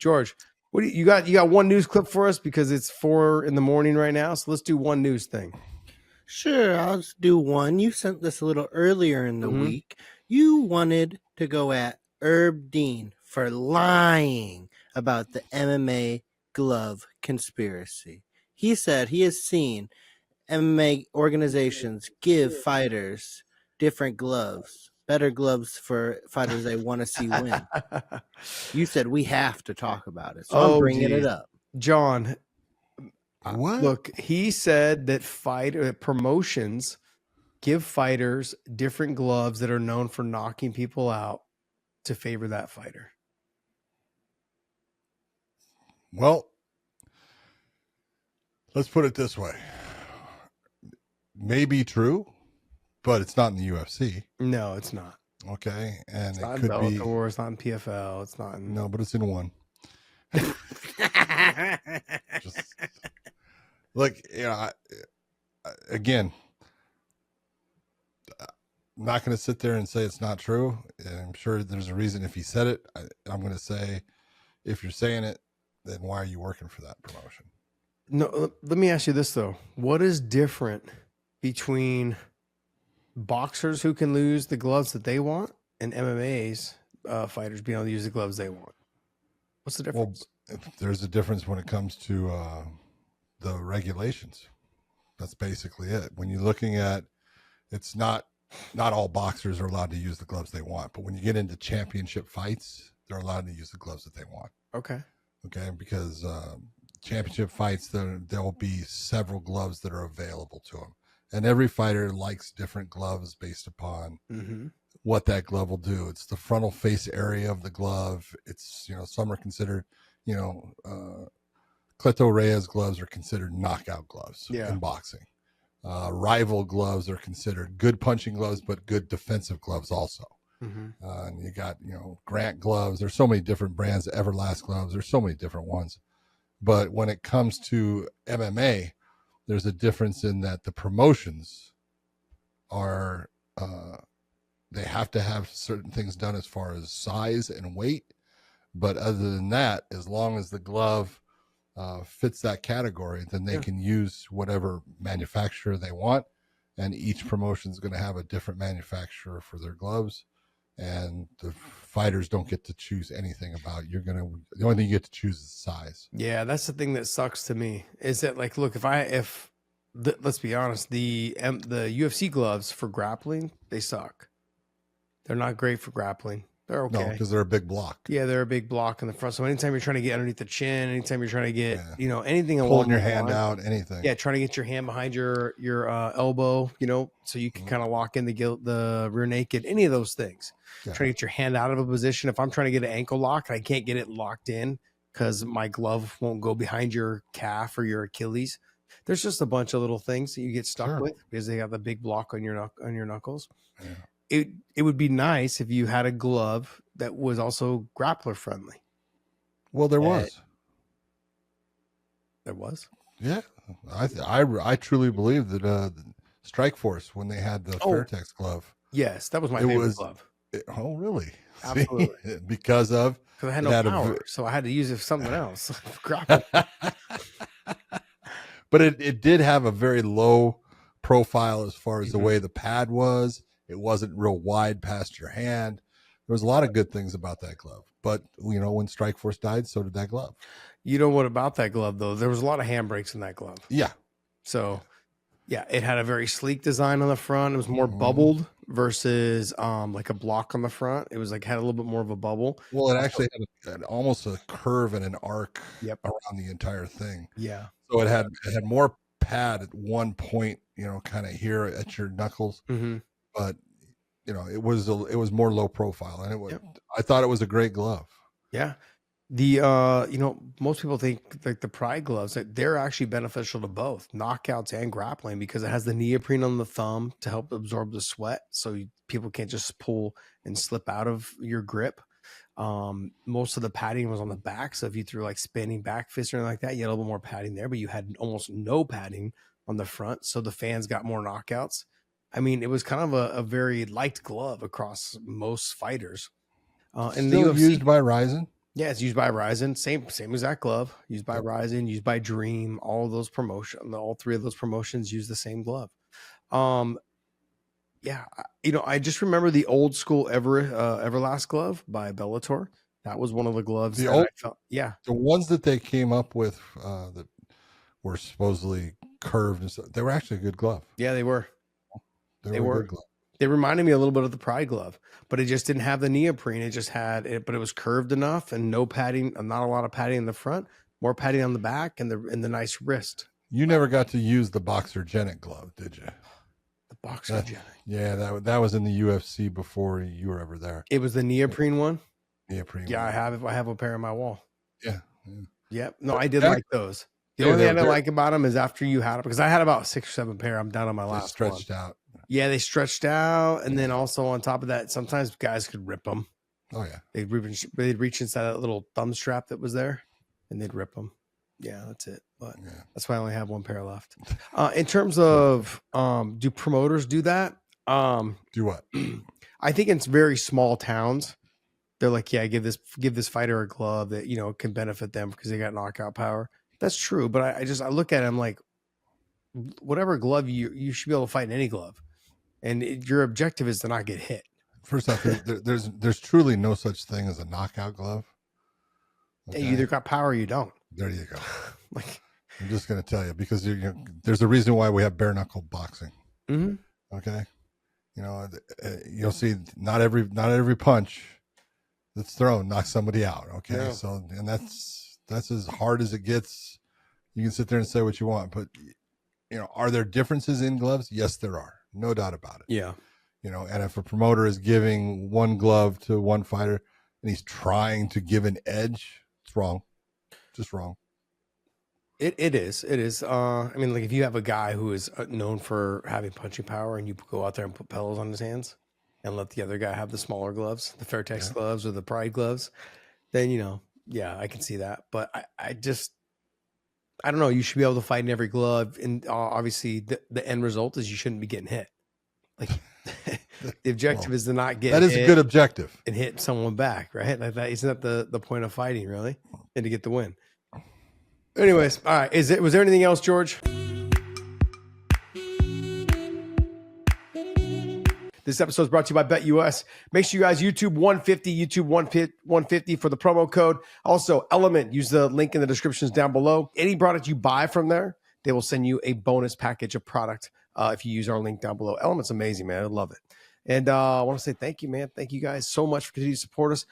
George, what do you got? You got one news clip for us because it's 4 a.m. right now. So let's do one news thing. Sure, I'll just do one. You sent this a little earlier in the week. You wanted to go at Herb Dean for lying about the MMA glove conspiracy. He said he has seen MMA organizations give fighters different gloves, better gloves for fighters they want to see win. You said we have to talk about it, so I'm bringing it up. John, What? look, he said that promotions give fighters different gloves that are known for knocking people out to favor that fighter. Well, let's put it this way. Maybe true, but it's not in the UFC. No, it's not. Okay, and It's it not in could Bellator, it's not in PFL, it's not in... No, but it's in one. Just, look, again, I'm not going to sit there and say it's not true. I'm sure there's a reason if he said it. I'm going to say, if you're saying it, then why are you working for that promotion? No, let me ask you this though. What is different between boxers who can lose the gloves that they want and MMA's fighters being able to use the gloves they want? What's the difference? Well, there's a difference when it comes to the regulations. That's basically it. When you're looking at, it's not all boxers are allowed to use the gloves they want, but when you get into championship fights, they're allowed to use the gloves that they want. Okay, because championship fights, there will be several gloves that are available to them, and every fighter likes different gloves based upon what that glove will do. It's the frontal face area of the glove. It's, some are considered, Cleto Reyes gloves are considered knockout gloves in boxing. Rival gloves are considered good punching gloves, but good defensive gloves also. And you got, Grant gloves. There's so many different brands, Everlast gloves. There's so many different ones. But when it comes to MMA, there's a difference in that the promotions are, they have to have certain things done as far as size and weight. But other than that, as long as the glove fits that category, then they can use whatever manufacturer they want. And each promotion is going to have a different manufacturer for their gloves. And the fighters don't get to choose anything about the only thing you get to choose is size. Yeah, that's the thing that sucks to me is that, like, look, let's be honest, the UFC gloves for grappling, they suck. They're not great for grappling. They're okay. No, because they're a big block. Yeah, they're a big block in the front. So anytime you're trying to get underneath the chin, anytime you're trying to get, anything pulling your hand out, anything. Yeah, trying to get your hand behind your elbow, so you can kind of lock in the rear naked, any of those things. Yeah. Trying to get your hand out of a position. If I'm trying to get an ankle lock and I can't get it locked in because my glove won't go behind your calf or your Achilles, there's just a bunch of little things that you get stuck with because they have the big block on your knuckles. Yeah. It would be nice if you had a glove that was also grappler friendly. Well, there was. There was? Yeah. I truly believe that Strike Force, when they had the Fairtex glove. Yes, that was my favorite glove. Oh, really? Absolutely. See? Because I had no power, so I had to use it for something else. But it did have a very low profile as far as the way the pad was. It wasn't real wide past your hand. There was a lot of good things about that glove. But, when Strike Force died, so did that glove. You know what about that glove, though? There was a lot of handbrakes in that glove. Yeah. So, yeah, it had a very sleek design on the front. It was more bubbled versus like a block on the front. It was like had a little bit more of a bubble. Well, it actually had almost a curve and an arc around the entire thing. Yeah. So it had more pad at one point, kind of here at your knuckles. But it was more low profile, and it was. I thought it was a great glove. Yeah, the most people think like the Pride gloves, that they're actually beneficial to both knockouts and grappling because it has the neoprene on the thumb to help absorb the sweat, so people can't just pull and slip out of your grip. Most of the padding was on the back, so if you threw like spinning back fists or anything like that, you had a little bit more padding there, but you had almost no padding on the front, so the fans got more knockouts. I mean, it was kind of a very liked glove across most fighters. And still the UFC, used by Ryzen? Yeah, it's used by Ryzen. Same exact glove. Used by Ryzen, used by Dream. All three of those promotions use the same glove. Yeah, I just remember the old school Everlast glove by Bellator. That was one of the gloves that I felt. Yeah, the ones that they came up with that were supposedly curved and stuff, they were actually a good glove. Yeah, they were. They were a good glove. They reminded me a little bit of the Pride glove, but it just didn't have the neoprene. It just had it, but it was curved enough and no padding, not a lot of padding in the front, more padding on the back and the nice wrist. You never got to use the Boxergenic glove, did you? The Boxergenic. Yeah, that was in the UFC before you were ever there. It was the neoprene one. Neoprene. Yeah, one. I have a pair on my wall. Yeah. Yep. No, I did like those. The only thing I didn't like about them is after you had it, because I had about 6 or 7 pair. I'm down on my last one. Stretched out. Yeah, they stretched out, and then also on top of that, sometimes guys could rip them. Oh yeah, they'd reach inside that little thumb strap that was there, and they'd rip them. Yeah, that's it. But that's why I only have 1 pair left. In terms of do promoters do that? Do what? I think in very small towns, they're like, yeah, give this fighter a glove that can benefit them because they got knockout power. That's true, but I look at it, I'm like, whatever glove you should be able to fight in any glove. And your objective is to not get hit. First off, there's truly no such thing as a knockout glove. Okay? You either got power or you don't. There you go. Like, I'm just going to tell you, because there's a reason why we have bare knuckle boxing. Mm-hmm. Okay, you'll see not every punch that's thrown knocks somebody out. Okay, yeah. So and that's as hard as it gets. You can sit there and say what you want, but are there differences in gloves? Yes, there are. No doubt about it. Yeah. And if a promoter is giving one glove to one fighter and he's trying to give an edge, it's wrong. Just wrong. It is. I mean, like if you have a guy who is known for having punching power and you go out there and put pillows on his hands and let the other guy have the smaller gloves, the Fairtex gloves or the Pride gloves, then, yeah, I can see that. But I don't know. You should be able to fight in every glove. And obviously the end result is you shouldn't be getting hit. Like the objective is to not get that is a good objective and hit someone back, right? Like that isn't that the point of fighting, really? And to get the win. Anyways, all right. Was there anything else, George? This episode is brought to you by BetUS. Make sure you guys YouTube 150 for the promo code. Also, Element, use the link in the descriptions down below. Any product you buy from there, they will send you a bonus package of product if you use our link down below. Element's amazing, man. I love it. And I want to say thank you, man. Thank you guys so much for continuing to support us.